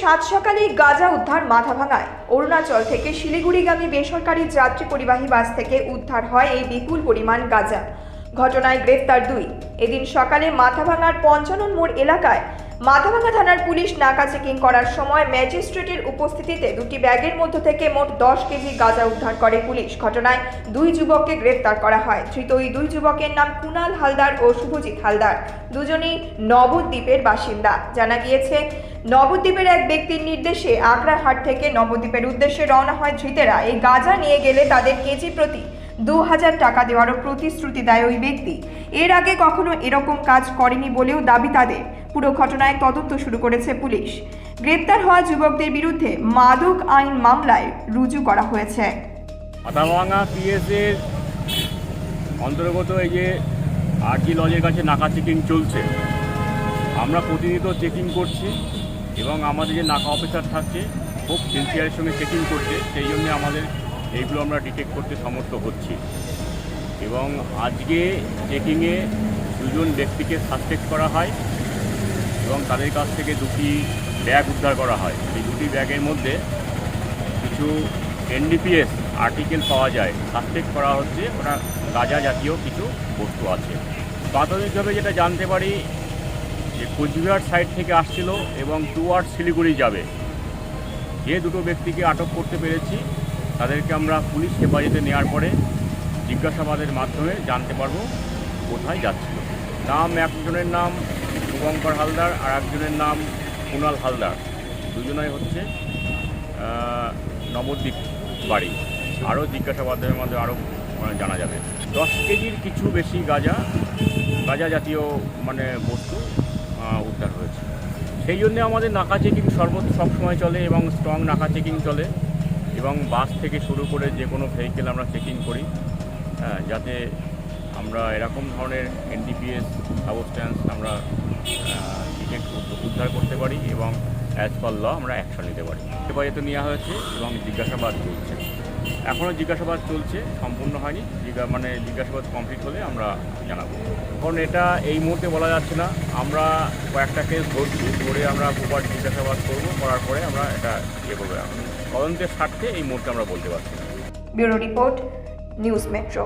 সাত সকালেই গাঁজা উদ্ধার মাথাভাঙায়। অরুণাচল থেকে শিলিগুড়িগামী বেসরকারি যাত্রী পরিবাহী বাস থেকে উদ্ধার হয় এই বিপুল পরিমাণ গাঁজা। ঘটনায় গ্রেফতার 2। এদিন সকালে মাথাভাঙার পঞ্চানন মোড় এলাকায় মাথাভাঙা থানার পুলিশ নাকা চেকিং করার সময় ম্যাজিস্ট্রেটের উপস্থিতিতে দুটি ব্যাগের মধ্য থেকে মোট 10 কেজি গাঁজা উদ্ধার করে পুলিশ। ঘটনায় 2 যুবককে গ্রেফতার করা হয়। ধৃত ওই 2 যুবকের নাম কুণাল হালদার ও শুভজিৎ হালদার, দুজনেই নবদ্বীপের বাসিন্দা। জানা গিয়েছে, নবদ্বীপের এক ব্যক্তির নির্দেশে আগ্রাহাট থেকে নবদ্বীপের উদ্দেশ্যে রওনা হয় ধৃতেরা। এই গাঁজা নিয়ে গেলে তাদের কেজি প্রতি 2000 টাকা দেওয়ারও প্রতিশ্রুতি দেয় ওই ব্যক্তি। এর আগে কখনো এরকম কাজ করেনি বলেও দাবি তাদের। পুরো ঘটনায় তদন্ত শুরু করেছে পুলিশ। গ্রেপ্তার হওয়া যুবকদের বিরুদ্ধে মাদক আইন মামলায় রুজু করা হয়েছে। মাথাভাঙা পিএসের অন্তর্গত এই যে আরজি লজের কাছে নাকা চেকিং চলছে। আমরা প্রতিনিয়ত চেকিং করছি এবং আমাদের যে নাকা অফিসার থাকছে খুব সিনসিয়ারের সঙ্গে চেকিং করছে, সেই জন্য আমাদের এইগুলো আমরা ডিটেক্ট করতে সমর্থ হচ্ছি। এবং আজকে চেকিংয়ে 2 জন ব্যক্তিকে সাসপেক্ট করা হয় এবং তাদের কাছ থেকে 2টি ব্যাগ উদ্ধার করা হয়। এই 2টি ব্যাগের মধ্যে কিছু এনডিপিএস আর্টিকেল পাওয়া যায়। সাসপেক্ট করা হচ্ছে ওটা গাঁজা জাতীয় কিছু বস্তু আছে। প্রাথমিকভাবে যেটা জানতে পারি যে কোচবিহার সাইড থেকে আসছিল এবং টুয়ার্ডস শিলিগুড়ি যাবে। যে 2টো ব্যক্তিকে আটক করতে পেরেছি তাদেরকে আমরা পুলিশ হেফাজতে নেওয়ার পরে জিজ্ঞাসাবাদের মাধ্যমে জানতে পারবো কোথায় যাচ্ছিল। নাম, একজনের নাম শুভঙ্কর হালদার আর একজনের নাম কুণাল হালদার, দুজনাই হচ্ছে নবদ্বীপ বাড়ি। আরও জিজ্ঞাসাবাদের মধ্যে আরও জানা যাবে। 10 কেজির কিছু বেশি গাঁজা জাতীয় বস্তু উদ্ধার হয়েছে। সেই জন্যে আমাদের নাকা চেকিং সবসময় চলে এবং স্ট্রং নাকা চেকিং চলে এবং বাস থেকে শুরু করে যে কোনো ভেহিকেল আমরা চেকিং করি, যাতে আমরা এরকম ধরনের এনডিপিএস সাবস্ট্যান্স আমরা উদ্ধার করতে পারি এবং অ্যাজ পার ল আমরা অ্যাকশন নিতে পারি। হেফাজতে নেওয়া হয়েছে এবং জিজ্ঞাসাবাদ চলছে। এখনও জিজ্ঞাসাবাদ চলছে, সম্পূর্ণ হয়নি। জিজ্ঞাসাবাদ কমপ্লিট হলে আমরা জানাবো। এখন এটা এই মুহূর্তে বলা যাচ্ছে না। আমরা কয়েকটা কেস ধরে আমরা প্রপার জিজ্ঞাসাবাদ করার পরে আমরা এটা করবো। তদন্তের স্বার্থে এই মুহূর্তে আমরা বলতে পারছি না। Bureau report, news metro.